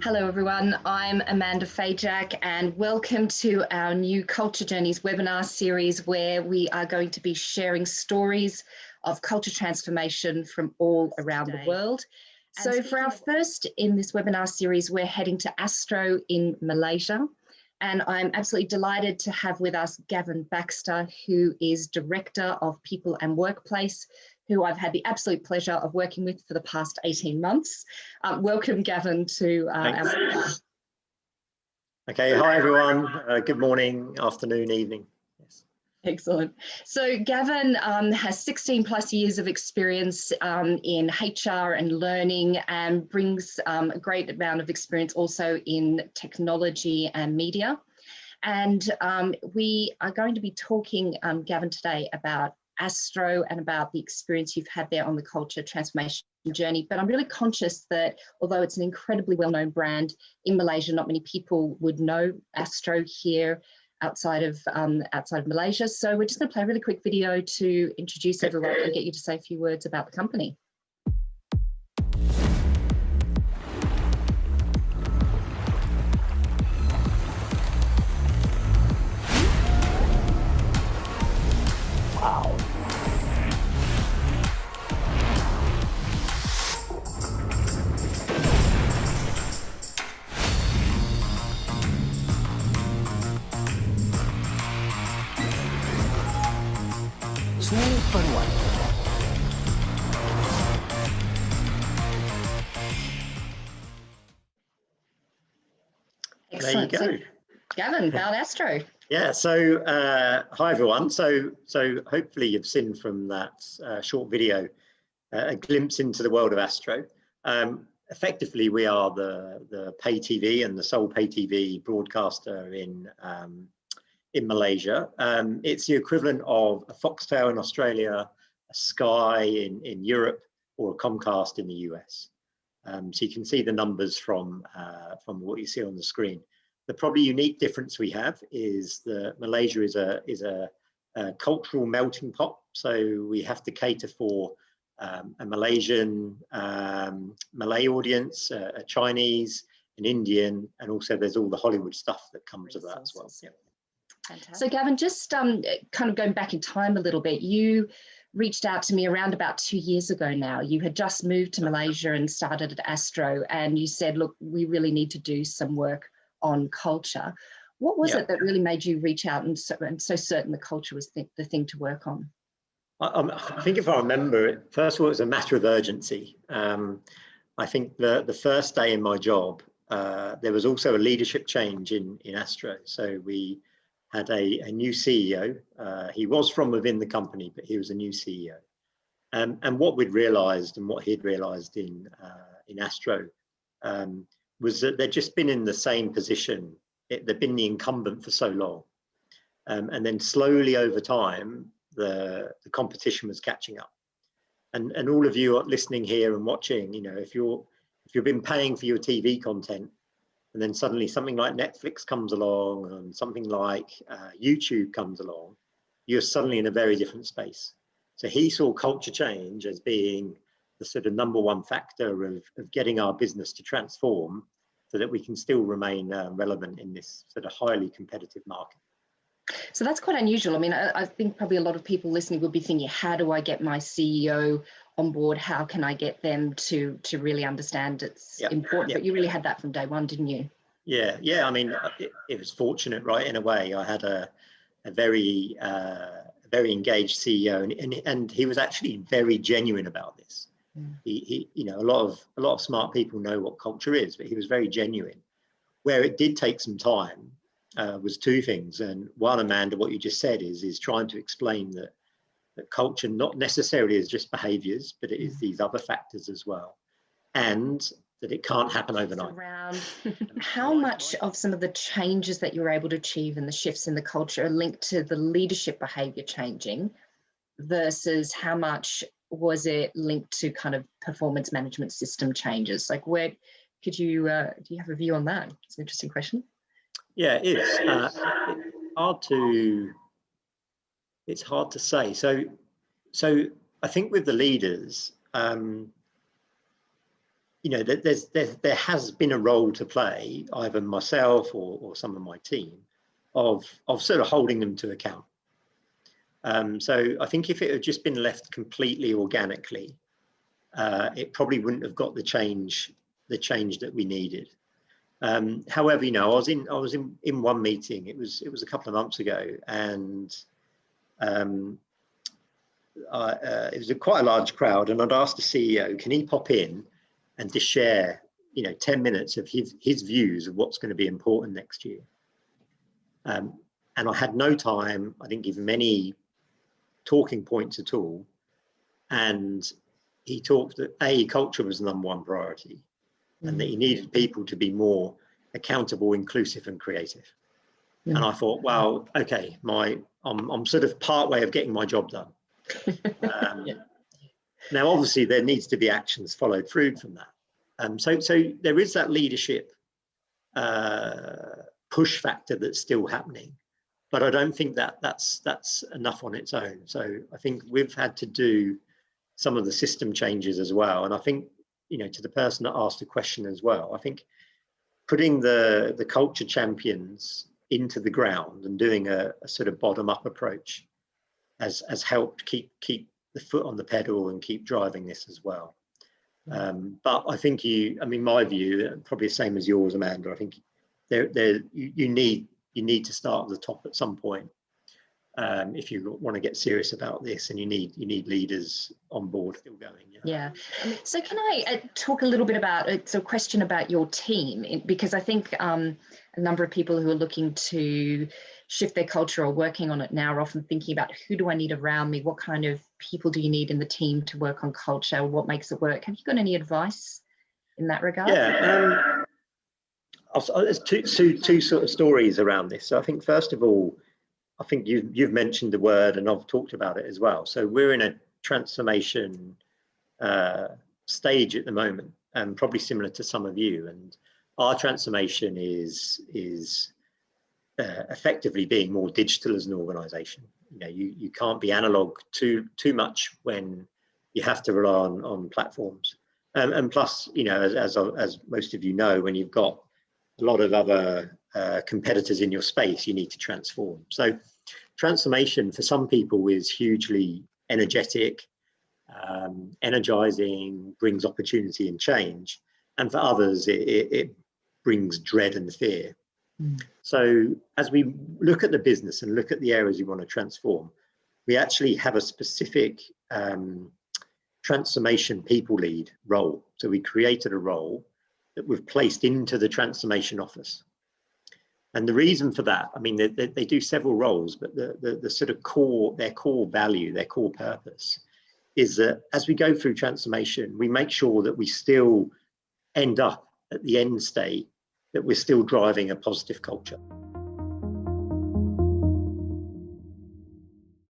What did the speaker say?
Hello everyone, I'm Amanda Fajak and welcome to our new Culture Journeys webinar series where we are going to be sharing stories of culture transformation from all around the world. So for our first in this webinar series, we're heading to Astro in Malaysia. And I'm absolutely delighted to have with us Gavin Baxter, who is Director of People and Workplace, who I've had the absolute pleasure of working with for the past 18 months. Welcome, Gavin, to our webinar. Okay, hi everyone. Good morning, afternoon, evening. Yes. Excellent. So Gavin has 16 plus years of experience in HR and learning and brings a great amount of experience also in technology and media. And we are going to be talking, Gavin, today about Astro and about the experience you've had there on the culture transformation journey. But I'm really conscious that although it's an incredibly well-known brand in Malaysia, not many people would know Astro here outside of Malaysia. So we're just going to play a really quick video to introduce everyone and get you to say a few words about the company. Wow. Super one. Excellent. There you go. So, Gavin, about Astro. Yeah, so hi everyone. So hopefully you've seen from that short video a glimpse into the world of Astro. Effectively, we are the pay TV and the sole pay TV broadcaster in Malaysia. It's the equivalent of a Foxtel in Australia, a Sky in Europe, or a Comcast in the US. So you can see the numbers from what you see on the screen. The probably unique difference we have is that Malaysia is a cultural melting pot. So we have to cater for a Malaysian, Malay audience, a Chinese, an Indian, and also there's all the Hollywood stuff that comes with that as well. Yeah. Fantastic. So Gavin, just kind of going back in time a little bit, you reached out to me around about 2 years ago now. You had just moved to Malaysia and started at Astro, and you said, look, we really need to do some work on culture. What was it that really made you reach out and so certain the culture was the thing to work on? I think if I remember it, first of all, it was a matter of urgency. I think the first day in my job, there was also a leadership change in Astro. So we had a new CEO. He was from within the company, but he was a new CEO. And what we'd realised and what he'd realised in Astro was that they'd just been in the same position. They'd been the incumbent for so long. And then slowly over time, the competition was catching up. And all of you listening here and watching, you know, if you've been paying for your TV content, and then suddenly something like Netflix comes along and something like YouTube comes along, you're suddenly in a very different space. So he saw culture change as being the sort of #1 factor of getting our business to transform so that we can still remain relevant in this sort of highly competitive market. So that's quite unusual. I mean, I think probably a lot of people listening would be thinking, how do I get my CEO on board? How can I get them to really understand it's important? But you really had that from day one, didn't you? Yeah. I mean, it was fortunate, right? In a way, I had a very engaged CEO, and he was actually very genuine about this. He you know, a lot of smart people know what culture is, but he was very genuine. Where it did take some time was two things, and one, Amanda, what you just said is trying to explain that culture not necessarily is just behaviours, but it is these other factors as well, and that it can't happen overnight. Around how much of some of the changes that you were able to achieve and the shifts in the culture are linked to the leadership behaviour changing versus how much was it linked to kind of performance management system changes? Like, where could you do you have a view on that? It's an interesting question. Yeah, it's hard to say. So I think with the leaders, you know, there has been a role to play, either myself or some of my team, of sort of holding them to account. So I think if it had just been left completely organically, it probably wouldn't have got the change that we needed. However, you know, I was in one meeting. It was a couple of months ago, and it was quite a large crowd. And I'd asked the CEO, can he pop in and just share, you know, 10 minutes of his views of what's going to be important next year. And I had no time. I didn't give him any talking points at all. And he talked that culture was the #1 priority, and that he needed people to be more accountable, inclusive, and creative. And I thought, well, okay, I'm sort of part way of getting my job done. Now, obviously, there needs to be actions followed through from that. So there is that leadership push factor that's still happening, but I don't think that's enough on its own. So I think we've had to do some of the system changes as well. And I think, you know, to the person that asked the question as well, I think putting the culture champions into the ground and doing a sort of bottom-up approach has helped keep the foot on the pedal and keep driving this as well. But I think my view, probably the same as yours, Amanda, I think you need to start at the top at some point if you want to get serious about this, and you need leaders on board still going. Yeah. So can I talk a little bit about it's a question about your team, because I think a number of people who are looking to shift their culture or working on it now are often thinking about, who do I need around me? What kind of people do you need in the team to work on culture? What makes it work? Have you got any advice in that regard? Yeah. There's two sort of stories around this. So I think, first of all, I think you've mentioned the word, and I've talked about it as well. So we're in a transformation stage at the moment, and probably similar to some of you. And our transformation is effectively being more digital as an organisation. You know, you can't be analog too much when you have to rely on platforms. And plus, you know, as most of you know, when you've got a lot of other competitors in your space, you need to transform. So transformation for some people is hugely energetic, energizing, brings opportunity and change. And for others, it brings dread and fear. So as we look at the business and look at the areas you want to transform, we actually have a specific transformation people lead role. So we created a role that we've placed into the transformation office. And the reason for that, I mean, they do several roles, but the sort of their core value, their core purpose is that as we go through transformation, we make sure that we still end up at the end state, that we're still driving a positive culture.